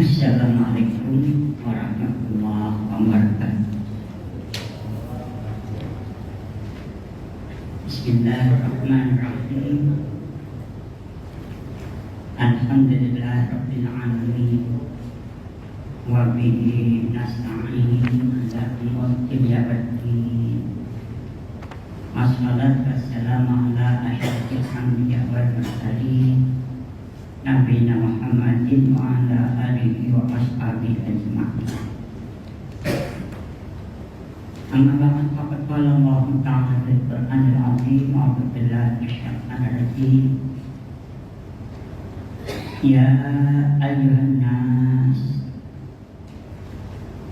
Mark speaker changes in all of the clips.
Speaker 1: Assalamualaikum warahmatullahi wabarakatuh. Bismillahirrahmanirrahim. Alhamdulillahirabbil alamin. Wa bihi nasta'in ala umuri yawmiddin. Wassalatu wassalamu ala asyrofil anbiya'i wal mursalin. Nabiyina Muhammadin wa ala alihi wa ashabihi ajma'in. Amma ba'd, faqad qala Allah ta'ala fil Qur'anil 'azim wa billahi minasyaitonir rajim. Ya ayyuhan nas,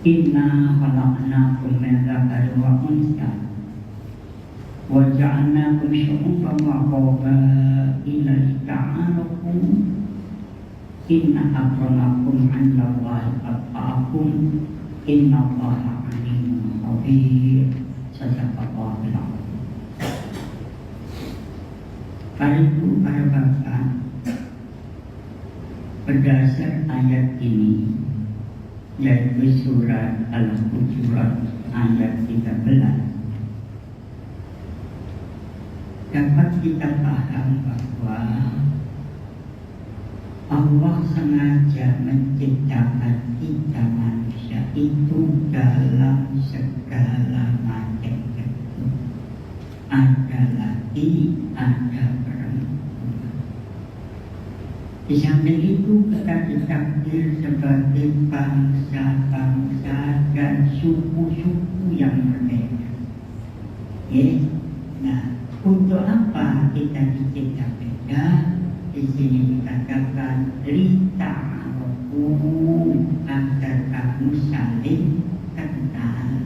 Speaker 1: inna khalaqnakum min dzakarin wa untha wa ja'alnakum syu'uban wa qabaila lita'arafu. Inna akramakum 'indallahi atqakum. Innallaha 'alimun khabir. Sadaqallahul 'azim. Para ibu, para bapak, berdasar ayat ini, yaitu surat Al-Hujurat ayat 13, dapat kita paham bahwa Allah sengaja menciptakan kita manusia itu dalam segala macam bentuk. Ada laki, ada perempuan. Di samping itu kita ditakdir sebagai bangsa-bangsa dan suku-suku yang berbeda. Nah, untuk apa kita dicipta beda? Di sini dikatakan lita'arafu, agar kamu saling kenal.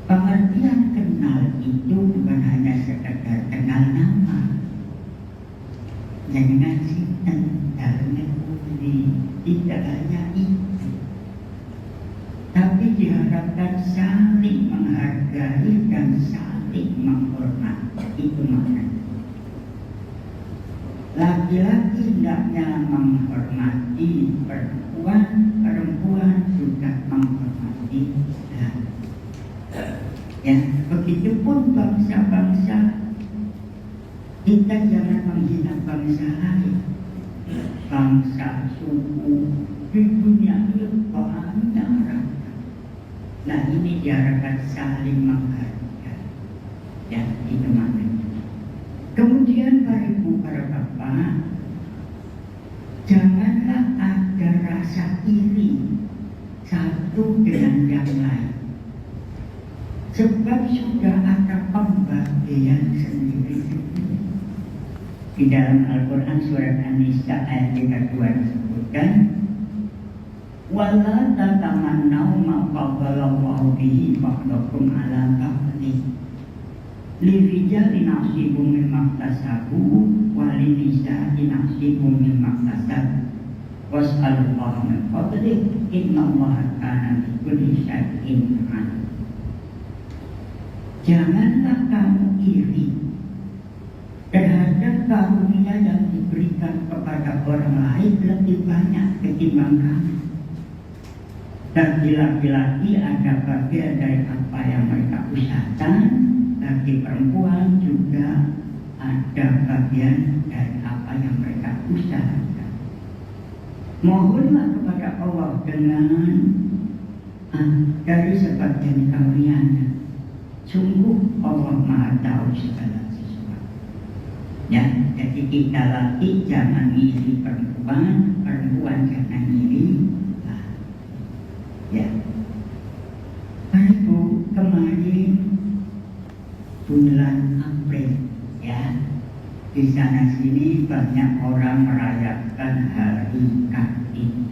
Speaker 1: Pengertian kenal itu bukan hanya sekedar kenal nama, jangan sinten dalam negeri, tidak hanya itu, tapi diharapkan saling menghargai dan saling menghormati. Itu maknanya. Laki-laki hendaknya menghormati perempuan, perempuan juga menghormati laki. Ya, begitupun bangsa-bangsa, kita jangan menghina bangsa lain. Bangsa, suku di dunia ini banyak orang. Nah, ini diharapkan saling menghargai. Ya, itu maknanya. Kemudian para ibu, para bapak, janganlah ada rasa iri satu dengan yang lain, sebab sudah ada pembagian sendiri-sendiri. Di dalam Al-Quran surat An-Nisa ayat 32 disebutkan, wala tatamannau ma faddalallahu bihi ba'dakum ala ba'din. Lirijali nasibum mimma iktasabu wa linisai nasibum mimma iktasab. Was'alullaha min fadlih, innallaha kana bikulli syai'in alim. Janganlah kamu iri terhadap karunia yang diberikan kepada orang lain lebih banyak ketimbang kamu. Dan laki-laki ada bagian dari apa yang mereka usahakan, bagi perempuan juga ada bagian dari apa yang mereka usahakan. Mohonlah kepada Allah dengan dari sebagian karunia-Nya. Sungguh Allah Maha tahu segala sesuatu. Ya, jadi kita laki jangan iri perempuan, perempuan jangan iri laki. Ya, Ibu, kemarin bulan April, ya, di sana sini banyak orang merayakan Hari Kartini.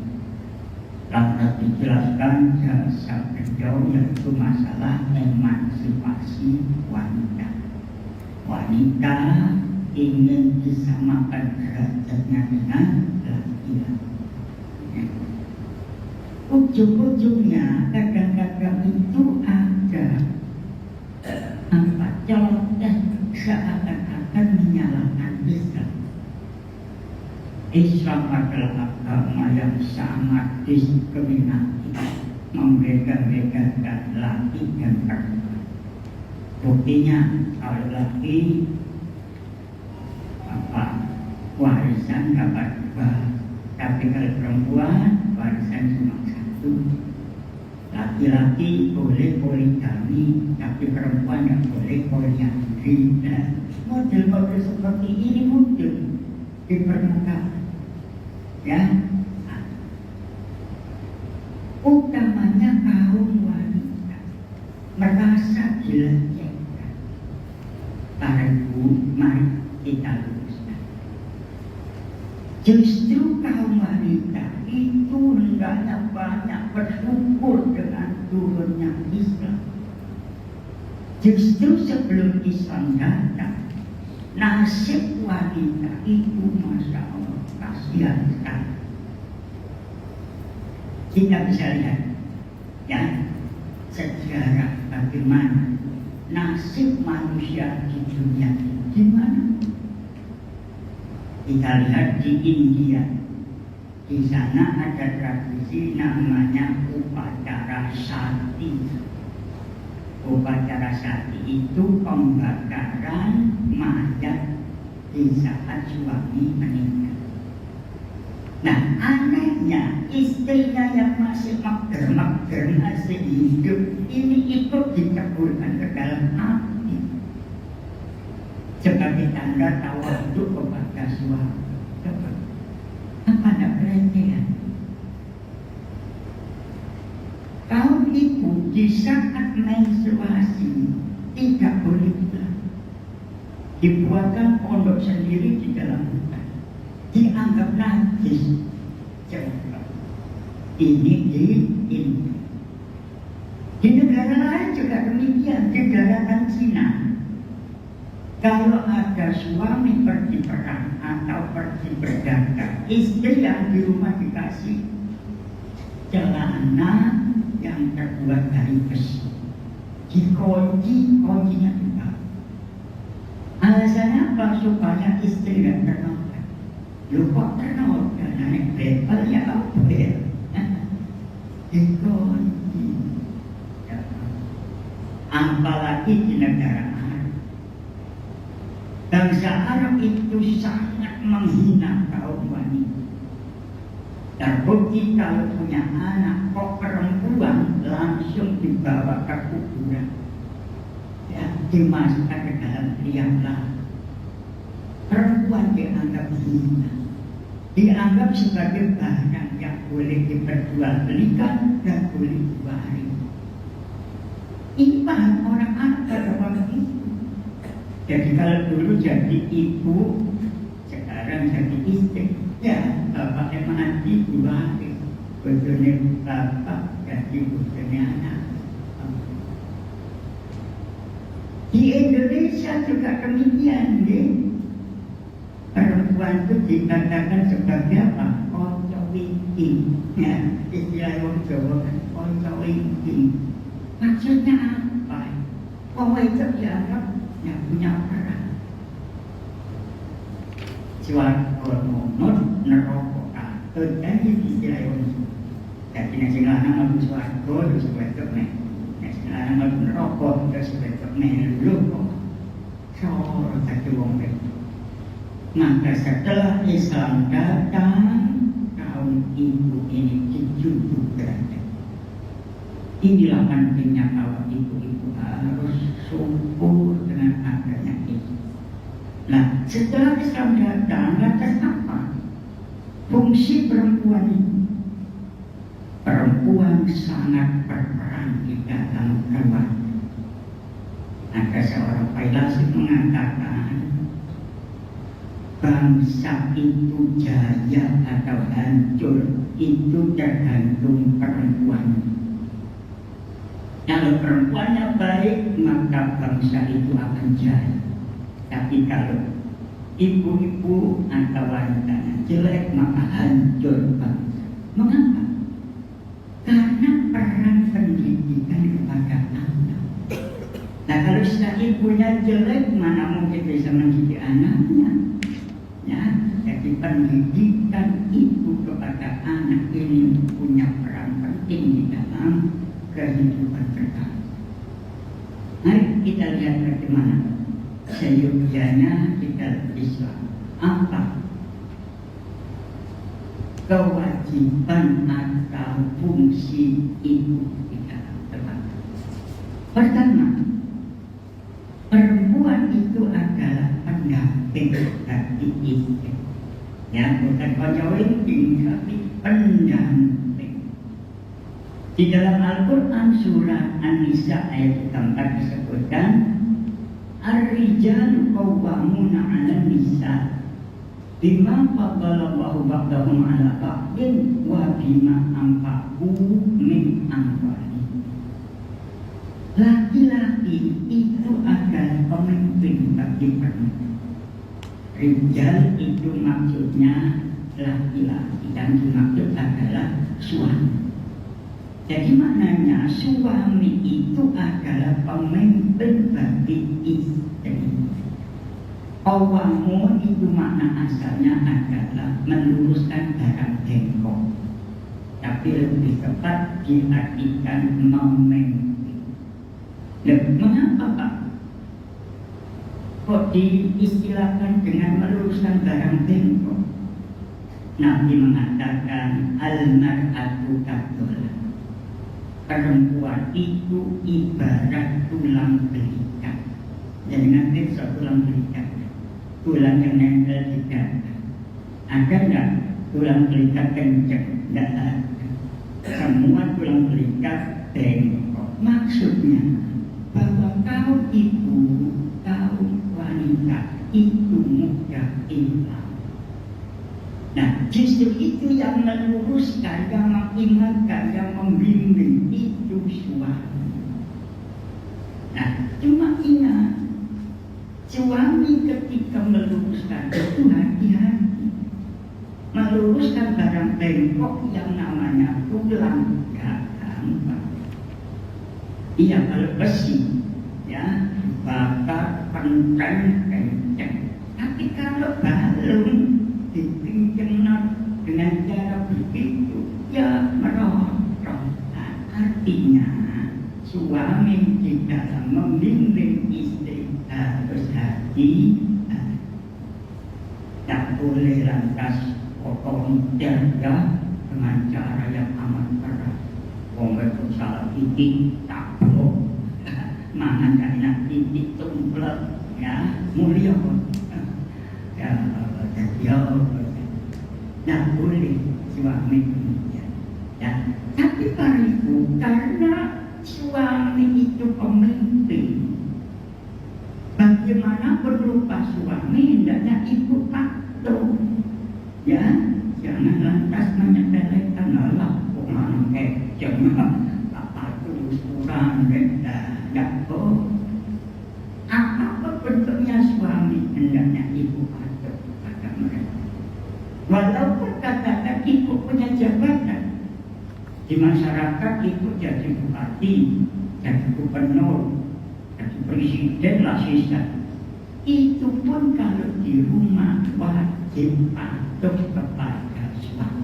Speaker 1: Lalu dijelaskan jasa beliau yaitu masalah emansipasi wanita. Wanita ingin disamakan derajatnya dengan laki-laki. Ujung-ujungnya kadang-kadang itu ada celoteh seakan-akan menyalahkan Islam. Islam adalah agama yang sangat diskriminatif, membeda-bedakan laki dan perempuan. Buktinya kalau laki warisan dapat 2, tapi kalau perempuan warisan cuma 1. Laki-laki boleh poligami, tapi perempuan yang boleh poliandri. Nah, model-model seperti ini muncul di permukaan. Ya, utamanya kaum wanita merasa dilecehkan. Para ibu, mari kita luruskan. Justru kaum wanita itu hendaknya banyak bersyukur dengan turunnya Islam. Justru sebelum Islam datang, nasib wanita itu Masya Allah kasihan sekali. Kita bisa lihat ya sejarah bagaimana nasib manusia di dunia ini gimana. Kita lihat di India, di sana ada tradisi namanya upacara sati. Upacara sati itu pembakaran mayat di saat suami meninggal. Nah, anehnya istrinya yang masih mager-mager masih hidup ini ikut diteburkan ke dalam api sebagai tanda tawaduk kepada suami. Apa tidak pelecehan? Kaum ibu di saat menstruasi tidak boleh pulang. Dibuatkan pondok sendiri di dalam hutan. Dianggap najis. Coba. Ini di India. Di negara lain juga demikian. Di daratan Cina, kalau ada suami pergi perang atau pergi berdagang, istri yang di rumah dikasih celana yang terbuat dari besi, dikunci, kuncinya juga. Alasannya apa? Supaya istri tidak ternoda. Lu kok ternoda? Naik level ya apa ya? Dikunci. Apalagi di negara bangsa Arab itu sangat menghina kaum wanita. Terbukti kalau punya anak kok perempuan langsung dibawa ke kuburan, ya, dimasukkan ke dalam liang lahat. Perempuan dianggap hina, dianggap sebagai barang yang boleh diperjualbelikan dan boleh diwaris. Ini paham orang Arab pada waktu itu. Jadi kalau dulu jadi ibu, sekarang jadi istri. Ya, bapaknya mati diwaris, bojone bapak jadi bojone anak. Di Indonesia juga demikian, nih. Perempuan itu dikatakan sebagai apa? Konco wingking. Ya, istilah orang Jawa kan konco wingking. Maksudnya apa? Oh itu dianggap yang punya peran. Suatu monot neraka katut dan istilah itu. Jadi nasi lanang mau suatu terus wedok nih. Nasi lanang mau neraka terus wedok nih dulu kok. Sor satu wong wedok. Maka setelah Islam datang, kaum ibu ini dijunjung derajat. Inilah pentingnya kaum ibu-ibu harus syukur dengan adanya itu. Nah, setelah Islam datang, lantas apa fungsi perempuan ini? Perempuan sangat berperan di dalam keluarga. Ada seorang filsuf mengatakan bangsa itu jaya atau hancur itu tergantung perempuan. Kalau perempuannya baik, maka bangsa itu akan jaya. Tapi kalau ibu-ibu atau wanitanya jelek, maka hancur bangsa. Mengapa? Karena peran pendidikan kepada anak. Nah, kalau sudah ibunya jelek, mana mungkin bisa mendidik anaknya? Ya, Jadi pendidikan ibu kepada anak ini punya peran penting di dalam kehidupan berbangsa. Mari kita lihat bagaimana seyogyanya kita Islam. Apa kewajiban atau fungsi ibu di dalam berbangsa? Pertama, perempuan itu adalah pendamping bagi istri. Ya, bukan penyoling, tapi pendamping. Di dalam Al-Quran surah An-Nisa ayat 4 disebutkan, Ar-rijalu qawwamuna 'alan nisa bima faddalallahu ba'dahum 'ala ba'din wa bima anfaqu min amwalihim. Laki-laki itu adalah pemimpin bagi perempuan. Rijal itu maksudnya laki-laki dan dimaksud adalah suami. Jadi maknanya suami itu adalah pemimpin bagi istri. Qawamun itu makna asalnya adalah meluruskan barang bengkok, tapi lebih tepat diartikan memimpin. Mengapa Pak? Kok diistilahkan dengan meluruskan barang bengkok? Nabi mengatakan al-mar'atu kadolah. Perempuan itu ibarat tulang belikat. Jadi nanti tulang belikat, tulang yang nempel di dada. Ada nggak tulang belikat kencang? Nggak ada. Semua tulang belikat bengkok. Maksudnya bahwa kau ibu, kau wanita itu mudah hilang. Nah, justru itu yang meluruskan, yang mengingatkan, yang membimbing itu suami. Nah, cuma ingat, suami ketika meluruskan itu hati-hati. Meluruskan barang bengkok yang namanya tulang gak gampang. Iya, kalau besi, ya, bakar, kencang. Tapi kalau balung dipincang dengan cara begitu, ya merontok. Nah, artinya suami di dalam membimbing istri harus hati-hati. Tak boleh lantas potong jaga dengan cara yang amat keras. Itu salah titik tablok, mangan gak enak titik tumplek, ya mulia ya. Tidak boleh suami demikian. Ya. Tapi para ibu, karena suami itu pemimpin, bagaimana berupa suami, hendaknya ibu patuh. Ya, jangan lantas menyepelekan Allah, kurang jangan patuh kurang tidak boleh. Apapun bentuknya suami, hendaknya ibu patuh pada mereka. Walaupun katakan ibu punya jabatan di masyarakat, ibu jadi bupati, jadi gubernur, jadi presiden lah sisa. Itu pun kalau di rumah wajib patuh kepada suami.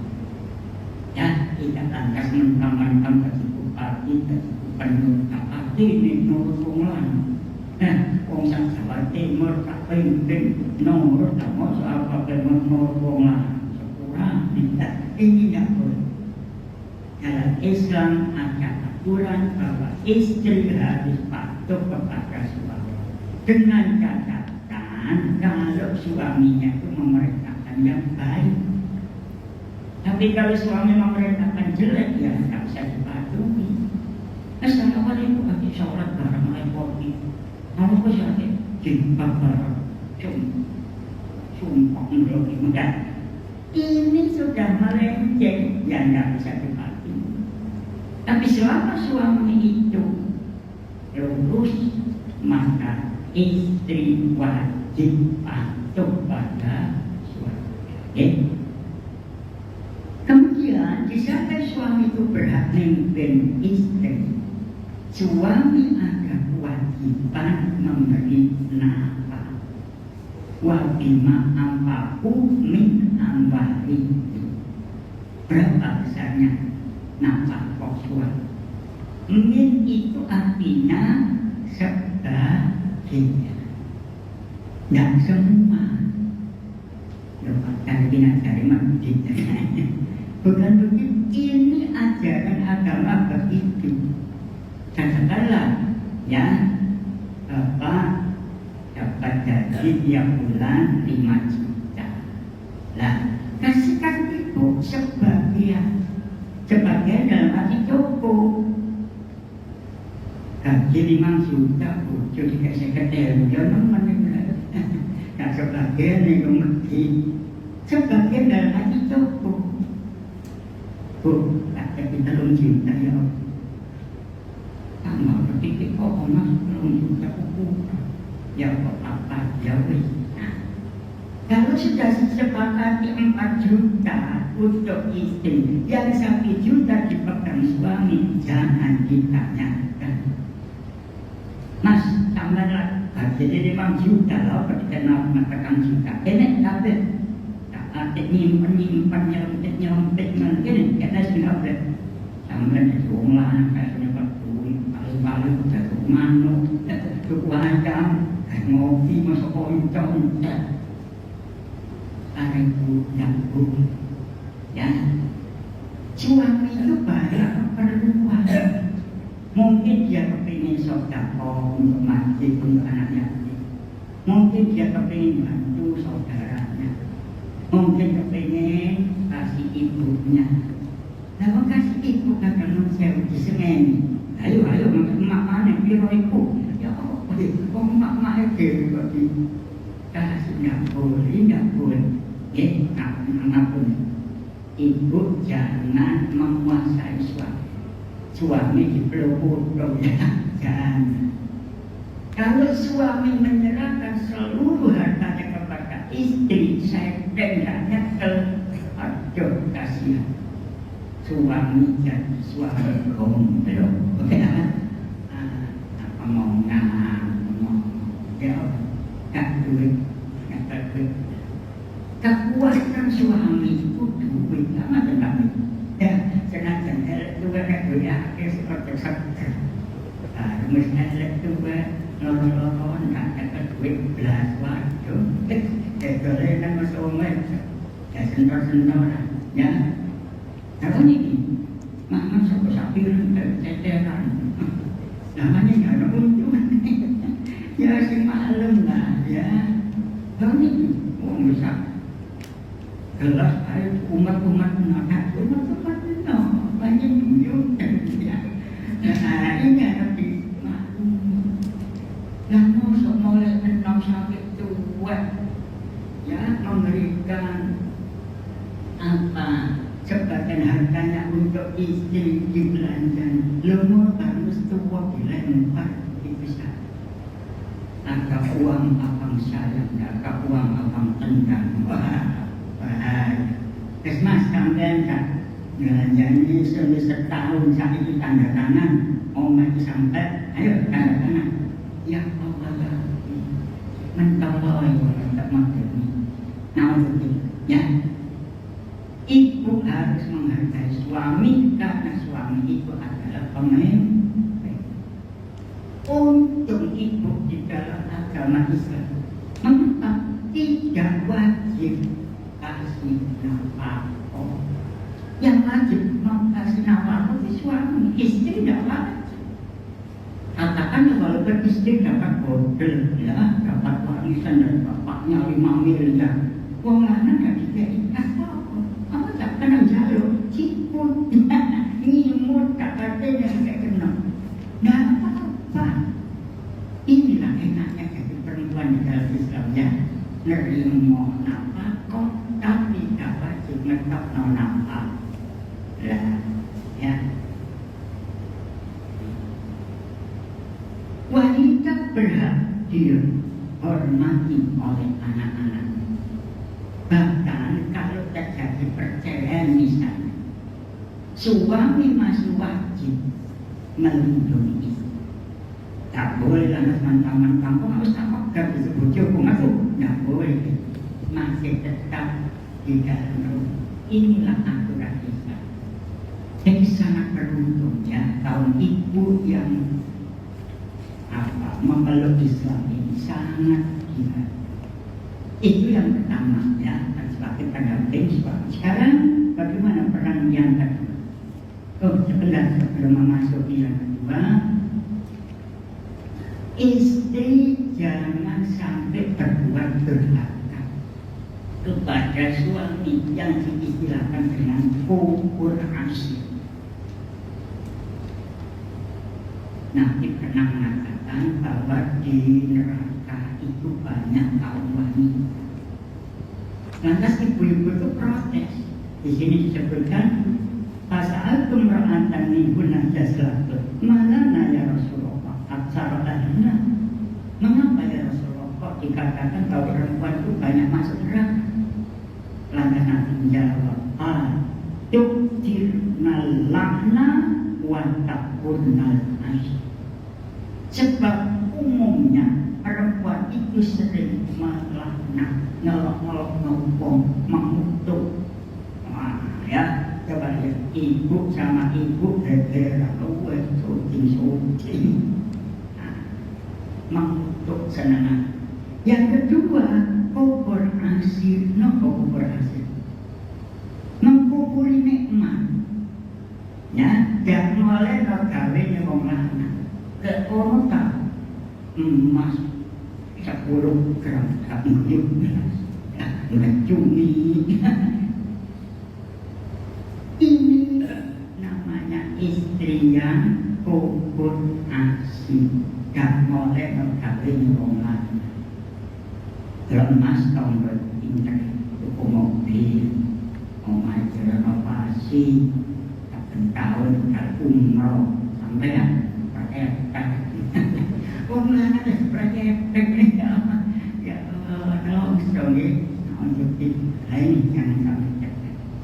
Speaker 1: Ya, tidak lantas mentang-mentang jadi bupati, jadi gubernur, bupati ini nurungan. Wong sak Jawa Timur tak pimpin nurut, tak mau soal nurungan. Ini tidak boleh. Dalam Islam ada aturan bahwa istri harus patuh kepada suami. Dengan catatan kalau suaminya itu memerintahkan yang baik. Tapi kalau suami memerintahkan jelek, ya tidak bisa dipatuhi. Assalamualaikum, lagi sholat bareng repoti. Kalau kau sakit, jilbab bareng, sumpah menurut enggak. Ini sudah melenceng, ya nggak bisa dipatuhi. Tapi selama suami itu lurus, maka istri wajib patuh pada suami. Okay? Kemudian di saat suami itu berhak memimpin istri, suami ada kewajiban memberi nafkah. wa bima anfaqu min amwalihim. Berapa besarnya nafkah suami? Min itu artinya sebagian, tidak semua. Dari bina dari masjid. Bukan begitu. Ini ajaran agama begitu. Katakanlah, ya, Bapak dapat gaji tiap bulan 5 juta. Lah, kasihkan ibu sebagian dalam arti cukup. Gaji 5 juta, bu, jadi kasih ketel, jangan mana-mana. Nah, sebagian itu mesti, sebagian dalam arti cukup. Bu, tak kita 3 juta ya. Tambah sedikit kok, mas, 3 juta cukup. Ya kok apa, ya wis. Kalau sudah sepakati 4 juta untuk istri, yang 1 juta dipegang suami, jangan ditanyakan. Mas, tambahlah jadi 5 juta loh, ketika mengatakan juta. Ini tapi tak ada nyimpen nyelempit mungkin kita sudah boleh. Tambah di rumah, kayaknya berdua, paling udah manuk, ayam, ngopi masuk oncom, ada bu, ya. Suami itu banyak keperluan. Mungkin dia kepingin sedekah untuk masjid, untuk anak yatim. Mungkin dia kepingin bantu saudaranya. Mungkin kepingin kasih ibunya. Nah, kasih ibu kadang saya disengeni. Ayo, mak mana biro ibu? Ya Allah, mak itu bagi kasih nggak boleh. Apapun. Ibu jangan menguasai suami dipeluk ya, jangan. Kalau suami menyerahkan seluruh hartanya kepada istri, saya hendaknya aduh kasihan. Suami jadi suami gombel, apa mau ya, nggak duit. Kekuatan suami itu duit, sama dengan ya, senajan dua dunia akhir seperti sakit. Misalnya dua lorong nggak ada duit belas waktu, boleh nama suami, ya sentor ya. Tapi ini, mama suka sapiran ceceran, namanya nggak ada untung, ya si malam lah ya. Tapi ini, bisa gelas air umat banyak minum ya. Nah ini ada di namun semula enam sakit tua ya memberikan apa sebagian hartanya untuk istri dibelanjakan. Lemur harus tua dilempar dipisah. Angka uang abang sayang, angka uang abang tendang. Bahaya. Mas sampean kan belanjanya setahun saat itu tanda tangan mau mati sampai ayo tanda tangan ya Allah mentolong untuk mati nah begitu ya. Ibu harus menghargai suami karena suami itu adalah pemimpin. Untuk ibu di dalam agama Islam mengapa tidak wajib kasih nafkah? Yang wajib kasih nafkah di suami, istri tidak wajib. Katakan walaupun istri dapat bodel, ya, dapat warisan dari bapaknya 5 miliar, uang lanang tidak dikasih apa tak kena jalur, ciput, ngimut, tak ada yang tidak kena. Tidak apa-apa. Inilah enaknya jadi perempuan di dalam Islam ya. Nerima nafkah tapi tidak wajib mentok nafkah. Ya. Wanita berhak dihormati oleh anak-anaknya. Bahkan kalau terjadi perceraian misalnya, suami masih wajib melindungi istri. Tak boleh anak teman-teman kampung harus tak tapi sebujur pengasuh nggak boleh, masih tetap di dalam rumah. Inilah aturan Islam. Jadi sangat beruntung ya kaum ibu yang memeluk Islam ini sangat gila. Itu yang pertama ya, sebagai pendamping suami. Sekarang bagaimana peran yang kedua? Sebentar sebelum memasuki yang kedua, istri jangan sampai berbuat durhaka kepada suami yang diistilahkan dengan kubur asli. Nabi pernah mengatakan bahwa di neraka itu banyak kaum wanita. Lantas ibu-ibu itu protes. Di sini disebutkan pasal mera'atan minhunna jazlatun. Mana ya Rasulullah? Aksara ahlina. Mengapa ya Rasulullah kok dikatakan bahwa perempuan itu banyak masuk neraka? Lantas Nabi menjawab, tuktirnal lakna wa takurnal asyik. Sebab umumnya perempuan itu sering melaknat, ngelok-ngelok ngomong, mengutuk. Ya, coba lihat ibu sama ibu berbeda, syuting, mengutuk senang. Yang kedua, kubur asir, kubur asir, mengkuburi nikmat. Ya, jangan mulai gawe nyewong lanang. Kekono tak emas 10 gram kabuyut cumi. Ini namanya istri yang kubur asih, gak boleh gawe nyewong lanang. Lemas tombol internet, tuku mobil, omah renovasi, kapan tahun kal umroh sampai praktek ya Allah, tolong sekali untuk lain jangan sampai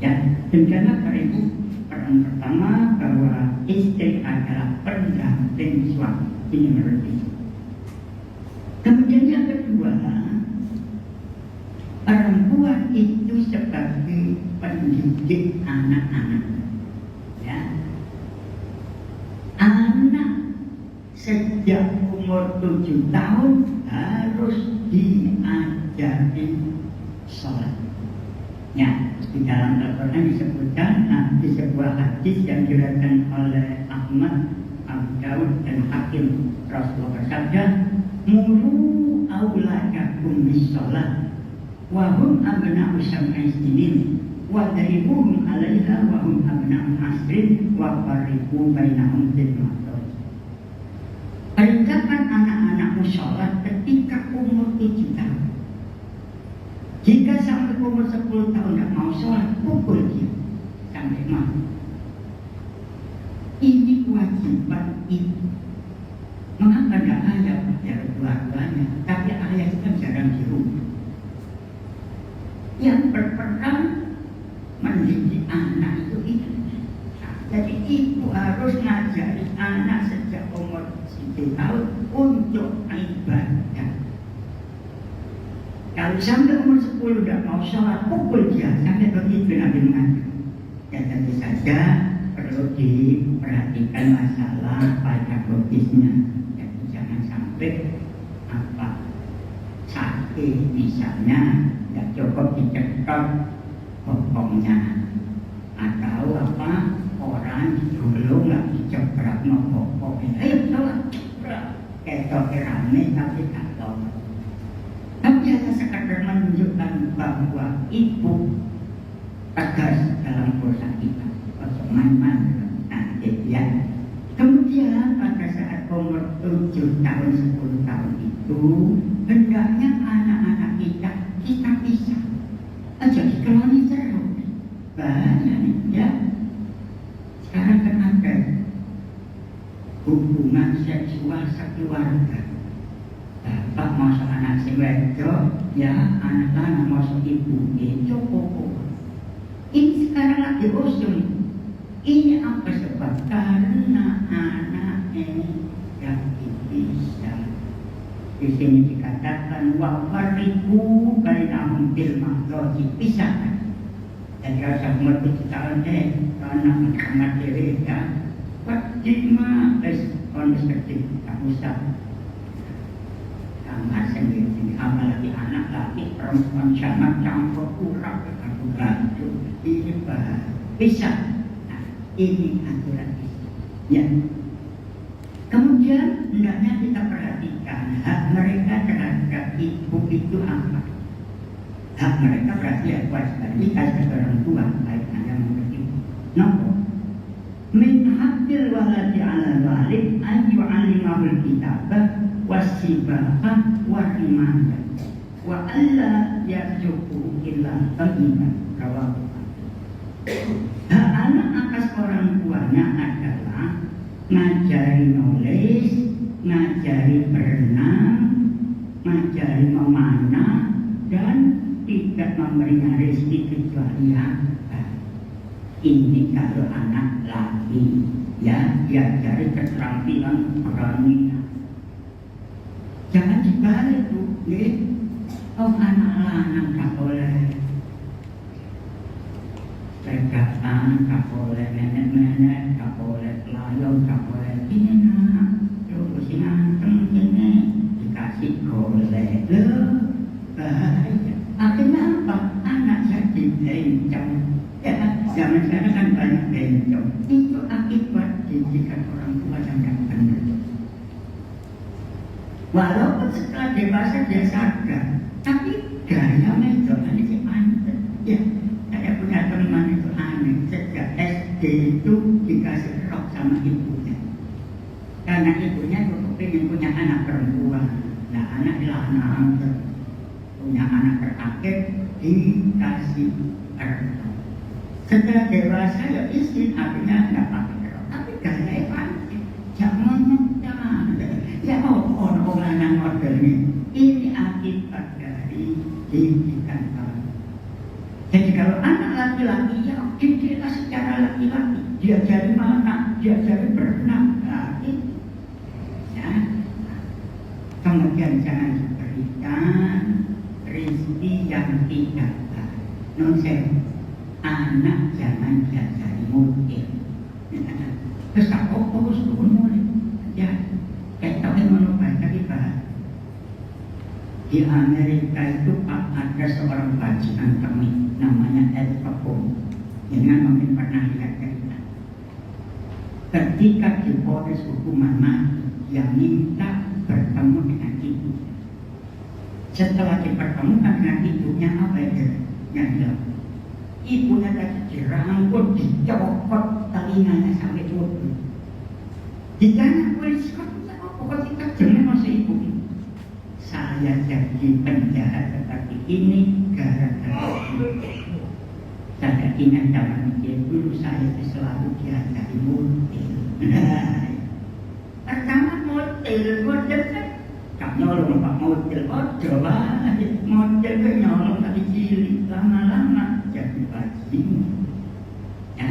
Speaker 1: ya. Dan karena peran pertama bahwa istri adalah pendamping suami, ini menurut itu. Kemudian yang kedua, perempuan itu sebagai pendidik anak-anak. Ya, anak sejak umur 7 tahun harus diajari sholat. Ya, di dalam Al-Quran disebutkan di sebuah hadis yang diriwayatkan oleh Ahmad, Abu Daud dan Hakim, Rasulullah bersabda, "Muru auladakum bis-sholat wa hum abna'u sab'i sinin wa daribuhum 'alaiha wa hum abna'u 'ashrin wa fariqu bainahum bil ma'ruf." Perintahkan anak-anakmu sholat ketika umur 7 tahun. Jika sampai umur 10 tahun tidak mau sholat, pukul dia sampai mati. Ini kewajiban ibu. Mengapa tidak ayah pada dua-duanya? Tapi ayah itu kan jarang di rumah. Yang berperan mendidik anak itu. Jadi ibu harus ngajari anak sejak umur 7 tahun untuk ibadah. Kalau sampai umur 10 tidak mau sholat, pukul dia sampai begitu Nabi mengatakan. Ya tentu saja perlu diperhatikan masalah pedagogisnya. Jadi jangan sampai sakit misalnya, tidak cukup dicekot bokongnya atau orang dulu nggak dicekrak ngopok-ngopok. Ayo sholat, ketok rame tapi tak tahu. Tapi hanya sekadar menunjukkan bahwa ibu tegas dalam urusan kita, main-main nanti ya. Kemudian pada saat umur 7 tahun 10 tahun itu hendaknya anak-anak kita bisa jadi keloni terus. Banyak nih ya. Sekarang kan ada hubungan seksual sekeluarga. Bapak masuk anak si wedok, ya anak-anak masuk ibu, itu pokok. Ini sekarang lagi usung. Ini apa sebab? Karena anak ini gak bisa. Di sini dikatakan wa fariqu bainahum bil ma'ruf, pisah. Jadi kalau saya mengerti tahun karena anak diri ya, wajibnya on seperti tak usah kamar sendiri, apalagi anak laki perempuan sama campur urap aku baju ini pisah. Nah, ini aturan ya. Kemudian hendaknya kita perhatikan hak mereka terhadap ibu itu apa. Hak mereka berarti ya kewajiban kita sebagai orang tua, baik anda mengerti. Nomor min hakil waladi ala walid an yu'allimahul kitabah wasibahah warimah wa alla yarjuku illa ta'iman rawahu. Hak anak atas orang tuanya adalah ngajari nulis, ngajari berenang, ngajari memanah, dan tidak memberinya rezeki kecuali apa. Ini kalau anak laki ya, diajari keterampilan berani. Jangan dibalik bu, ya. Oh anak lanang tak boleh pegangan, tak boleh nenek-nenek, tak boleh layang, tak boleh ini nak, terus nganteng ini dikasih golek loh, bahaya. Akhirnya apa? Anak jadi bencong. Ya, zaman sekarang kan banyak bencong. Itu akibat didikan orang tua yang tidak benar. Walaupun setelah dewasa dia sadar, tapi gaya mencoba ini mantep. Ya, saya punya teman itu aneh. Sejak SD itu dikasih rok sama ibunya. Karena ibunya tuh pengen punya anak perempuan. Nah, anak lanang punya anak terakhir dikasih rok. Setelah dewasa ya istri akhirnya nggak pakai rok. Tapi gaya panci, jangan ya orang yang model ini akibat dari didikan orang. Jadi kalau anak laki-laki ya didiklah secara laki-laki, dia jadi mana, dia jadi berenang lagi. Ya. Kemudian jangan diberikan rezeki yang tidak baik. Nonsen, anak jangan diajari mutil. Terus aku fokus dulu mulai. Ya. Kita ingin membaca kita di Amerika itu ada seorang bajingan kami namanya Ed Capone. Jangan mungkin pernah lihat cerita. Ketika difonis hukuman mati, dia minta bertemu dengan ibu. Setelah dipertemukan dengan ibunya, apa yang bilang? Ibunya tadi dirangkul, dicopot telinganya sampai tutup. Ditanya polisi, ketika jenis masih ibu, saya jadi penjahat seperti ini gara-gara saya ingat zaman kecil dulu saya selalu diajari mutil. Pertama mutil kan gak nyolong pak mutil, coba mutil ke nyolong tadi cilik, lama-lama jadi bajingan. Ya.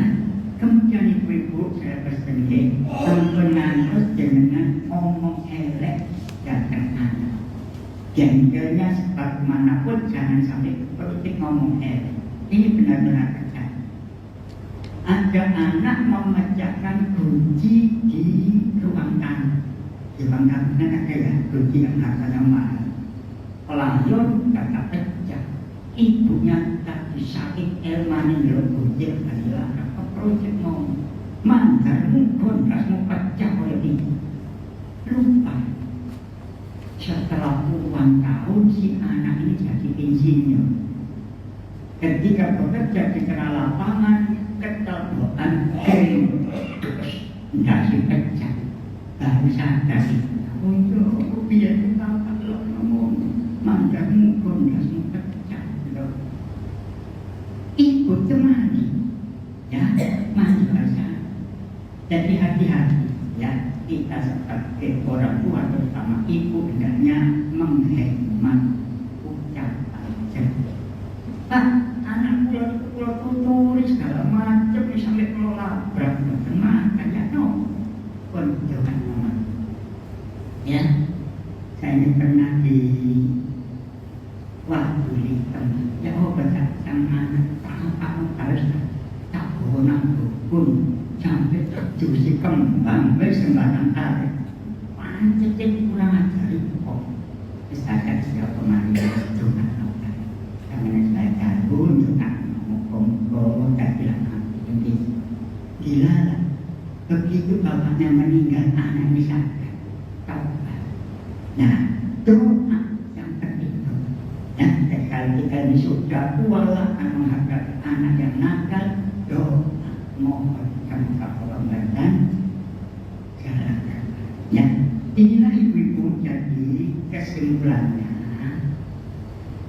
Speaker 1: Kemudian ibu-ibu saya pesan teman-teman terus dengan ngomong elek datang anak. Jengkelnya sebagaimanapun jangan sampai politik ngomong elek. Ini benar-benar kejam. Ada anak memecahkan kunci di ruang tamu. Di ruang tamu kan ada ya kunci yang rasanya mahal. Pelayar kata pecah. Ibunya tak disakit elmani dalam kunci adalah projek mau mandarmu kontrasmu pecah oleh ibu. Lupa setelah puluhan tahun si anak ini jadi insinyur. Ketika bekerja di tengah lapangan ketabuhan terus dasi pecah baru sadar untuk biar kita kalau ngomong mandarmu kontrasmu pecah. Ibu temani ya, maju saja. Jadi hati-hati ya, kita sebagai orang tua terutama ibu hendaknya menghemat ucapan. Pak, anak pulau tulis segala macam sampai pulau labrak makan ya no, pun jangan ngomong. Ya, Saya ini pernah di waktu di tempat ya baca sama anak apa harus tak bonang pun sampai terjusi kembang bersembarang kali pancet kurang ajar kok misalkan siapa kemarin itu karena saya tahu juga ngomong tak bilang nanti gila lah begitu bapaknya meninggal anak bisa tahu nah doa yang penting ya kalau kita di surga Allah akan menghargai anak yang nakal doa mohon kamu kapal dan jalankan ya inilah ibu-ibu jadi kesimpulannya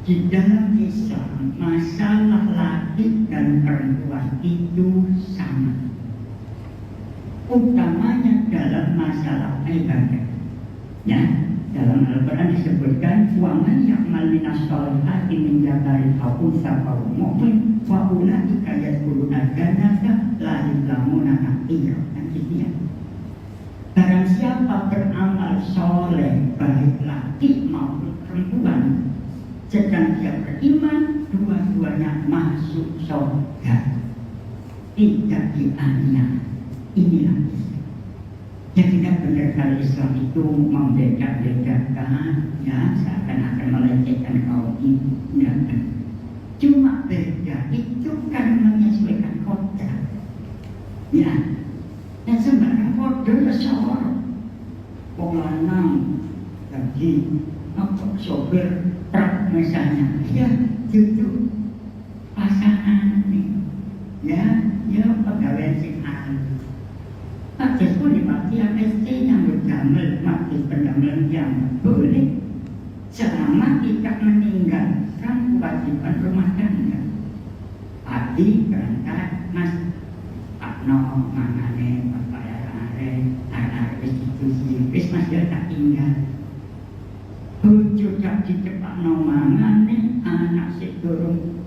Speaker 1: di dalam Islam masalah laki dan perempuan itu sama utamanya dalam masalah ibadah ya dalam Al-Quran disebutkan waman ya'mal minas sholihati min dzakarin aw untha fa huwa mu'min wa ulaika yadkhuluna jannata la yuzlamuna naqira. Artinya barang siapa beramal soleh baik laki maupun perempuan sedang dia beriman dua-duanya masuk surga tidak dianiaya. Inilah yang tidak benar kalau Islam itu membeda-bedakan ya seakan-akan melecehkan kaum ini ya. Cuma beda itu kan menyesuaikan kodrat ya dan sembarang kodrat seorang wong lanang lagi apa sopir truk misalnya ya itu pasangan nih ya pegawai sing pun dimati AST yang berdamel mati pendamel yang boleh selama tidak meninggalkan kewajiban rumah tangga. Pagi berangkat mas Pakno mangane bapak are institusi wis mas ya tak tinggal. Bojo tak dicepakno mangane anak sik durung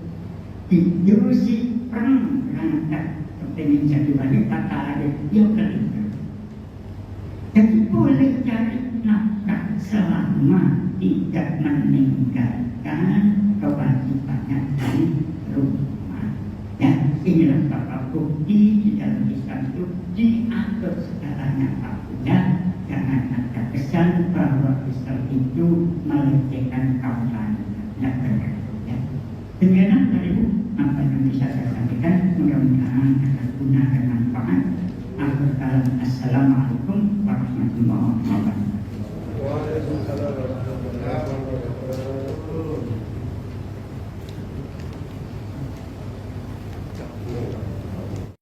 Speaker 1: diurusi perang berangkat pengen jadi wanita kalah dia kelihatan. Jadi boleh cari nafkah selama tidak meninggalkan kewajibannya di rumah. Ya, inilah beberapa bukti di dalam Islam itu diatur segalanya pakunya. Jangan ada kesan bahwa Islam itu melecehkan kaum lain. Tidak benar. Ya. Demikianlah dari Ibu apa yang bisa saya sampaikan. Mudah-mudahan akan guna dan manfaat. Assalamualaikum